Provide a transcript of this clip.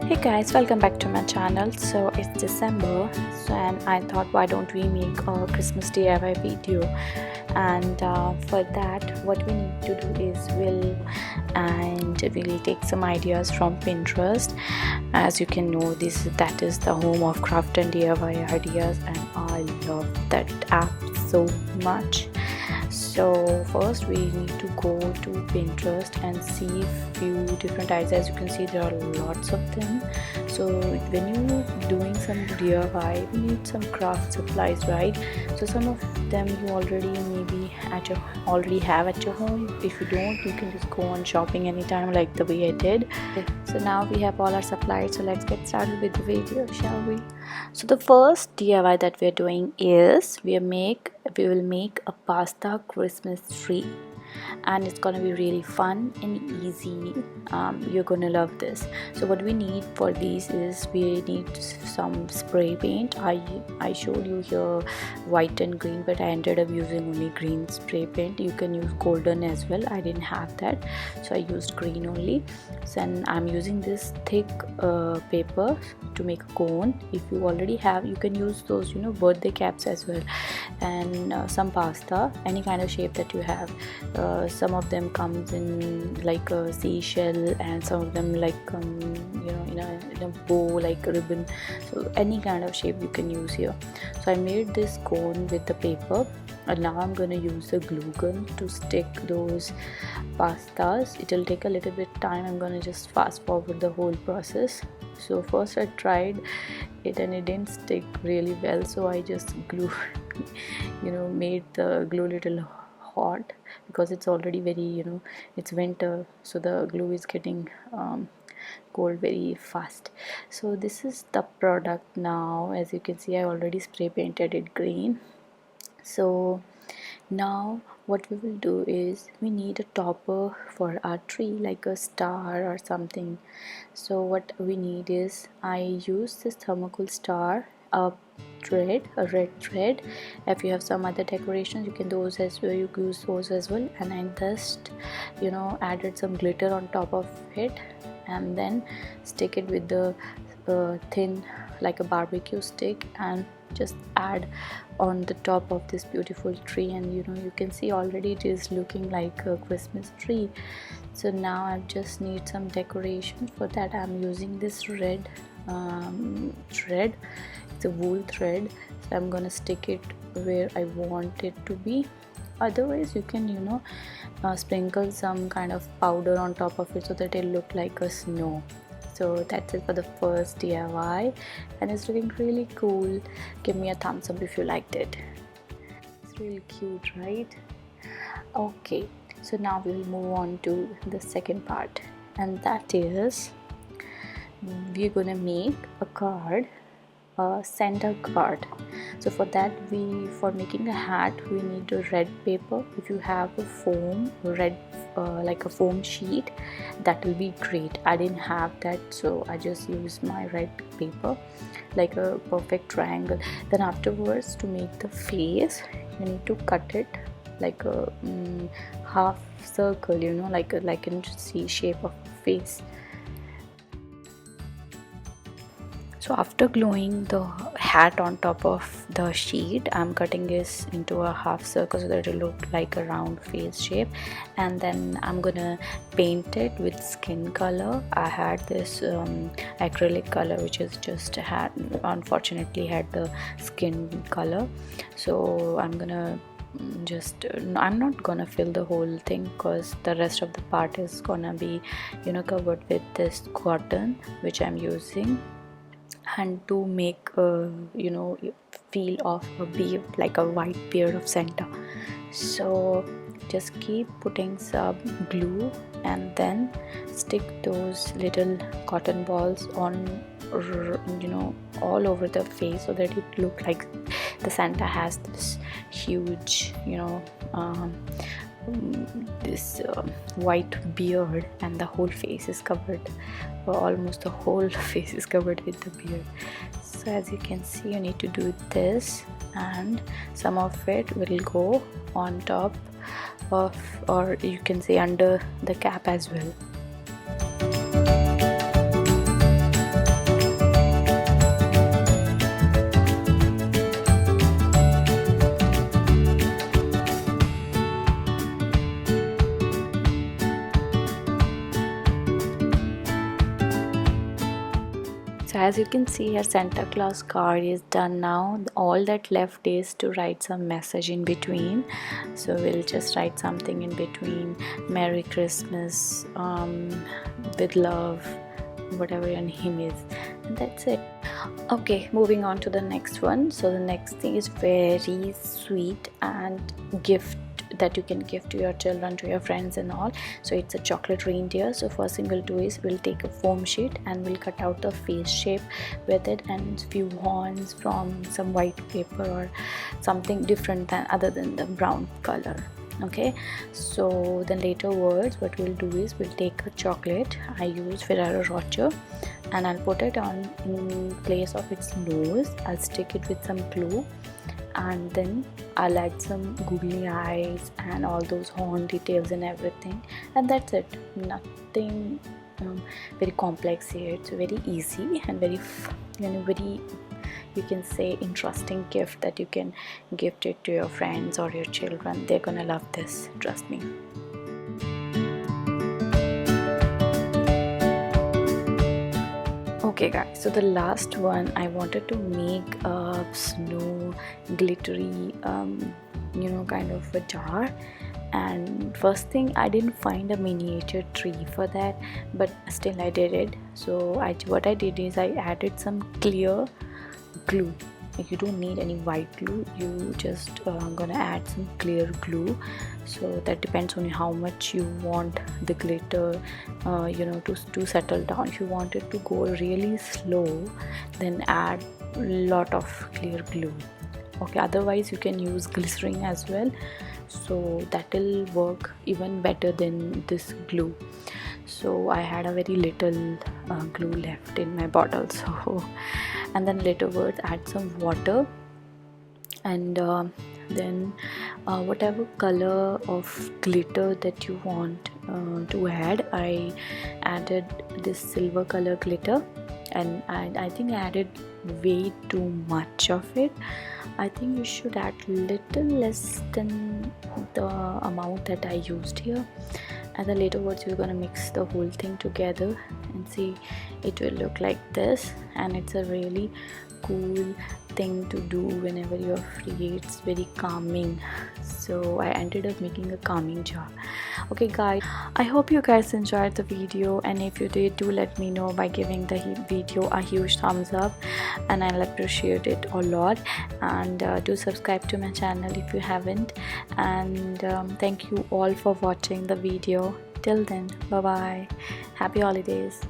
Hey guys, welcome back to my channel. So it's December, and I thought, why don't we make a Christmas DIY video? And for that, what we need to do is we'll take some ideas from Pinterest. As you can know, that is the home of craft and DIY ideas, and I love that app so much. So first we need to go to Pinterest and see few different ideas. As you can see, there are lots of them. So when you're doing some DIY, you need some craft supplies, right? So some of them you already have at your home. If you don't, you can just go on shopping anytime, like the way I did. So now we have all our supplies, so let's get started with the video, shall we? So the first DIY that we're doing is we will make a pasta Christmas tree, and it's gonna be really fun and easy. You're gonna love this. So what we need for these is we need some spray paint. I showed you here white and green, but I ended up using only green spray paint. You can use golden as well. I didn't have that, so I used green only. So I'm using this thick paper to make a cone. If you already have, you can use those birthday caps as well, and some pasta, any kind of shape that you have. Some of them comes in like a seashell, and some of them like in a bow, like a ribbon. So any kind of shape you can use here. So I made this cone with the paper, and now I'm going to use the glue gun to stick those pastas. It'll take a little bit time. I'm going to just fast forward the whole process. So first I tried it and it didn't stick really well, so I just made the glue little hot, because it's already very it's winter, so the glue is getting cold very fast. So this is the product now. As you can see, I already spray painted it green. So now what we will do is we need a topper for our tree, like a star or something. So what we need is, I use this thermocol star, a red thread. If you have some other decorations, you can use those as well. And I just added some glitter on top of it, and then stick it with the thin, like a barbecue stick, and just add on the top of this beautiful tree. And you can see already it is looking like a Christmas tree. So now I just need some decoration. For that I'm using this red thread. It's a wool thread, so I'm gonna stick it where I want it to be. Otherwise you can sprinkle some kind of powder on top of it, so that it'll look like a snow. So that's it for the first DIY, and it's looking really cool. Give me a thumbs up if you liked it. It's really cute, right? Okay, so now we'll move on to the second part, and that is we're gonna make a card, a Santa card. So for that, for making a hat, we need a red paper. If you have a foam red like a foam sheet, that will be great. I didn't have that, so I just used my red paper, like a perfect triangle. Then afterwards, to make the face, you need to cut it like a half circle, like in C shape of a face. So after gluing the hat on top of the sheet, I'm cutting this into a half circle so that it will look like a round face shape. And then I'm gonna paint it with skin color. I had this acrylic color, which is unfortunately had the skin color. So I'm not gonna fill the whole thing, because the rest of the part is gonna be covered with this cotton, which I'm using. And to make feel of a beard, like a white beard of Santa. So just keep putting some glue, and then stick those little cotton balls on all over the face, so that it look like the Santa has this huge this white beard, and the whole face is covered, or almost the whole face is covered with the beard. So as you can see, you need to do this, and some of it will go on top of, or you can say under the cap as well. So as you can see here, Santa Claus card is done now. All that left is to write some message in between. So we'll just write something in between. Merry Christmas, with love, whatever your name is, and that's it. Okay, moving on to the next one. So the next thing is very sweet and gift that you can give to your children, to your friends and all. So it's a chocolate reindeer. So first thing we'll do is we'll take a foam sheet and we'll cut out the face shape with it and few horns from some white paper or something different than other than the brown color. Okay, so then later words what we'll do is we'll take a chocolate. I use Ferrero Rocher and I'll put it on in place of its nose. I'll stick it with some glue and then I'll add some googly eyes and all those horn details and everything, and that's it. Nothing very complex here. It's very easy and very very, you can say, interesting gift that you can gift it to your friends or your children. They're gonna love this, trust me. Okay guys, so the last one, I wanted to make a snow glittery kind of a jar. And first thing, I didn't find a miniature tree for that, but still I did it. So what I did is I added some clear glue. You don't need any white glue, you just gonna add some clear glue. So that depends on how much you want the glitter to settle down. If you want it to go really slow, then add a lot of clear glue. Okay, otherwise you can use glycerin as well, so that will work even better than this glue. So I had a very little glue left in my bottle, so and then later words add some water and then whatever color of glitter that you want to add. I added this silver color glitter and I think I added way too much of it. I think you should add little less than the amount that I used here. And the later words we're gonna mix the whole thing together and see it will look like this, and it's a really cool thing to do whenever you're free. It's very calming, so I ended up making a calming jar. Okay guys, I hope you guys enjoyed the video, and if you did, do let me know by giving the video a huge thumbs up, and I'll appreciate it a lot. And do subscribe to my channel if you haven't, and thank you all for watching the video. Till then, bye bye, happy holidays.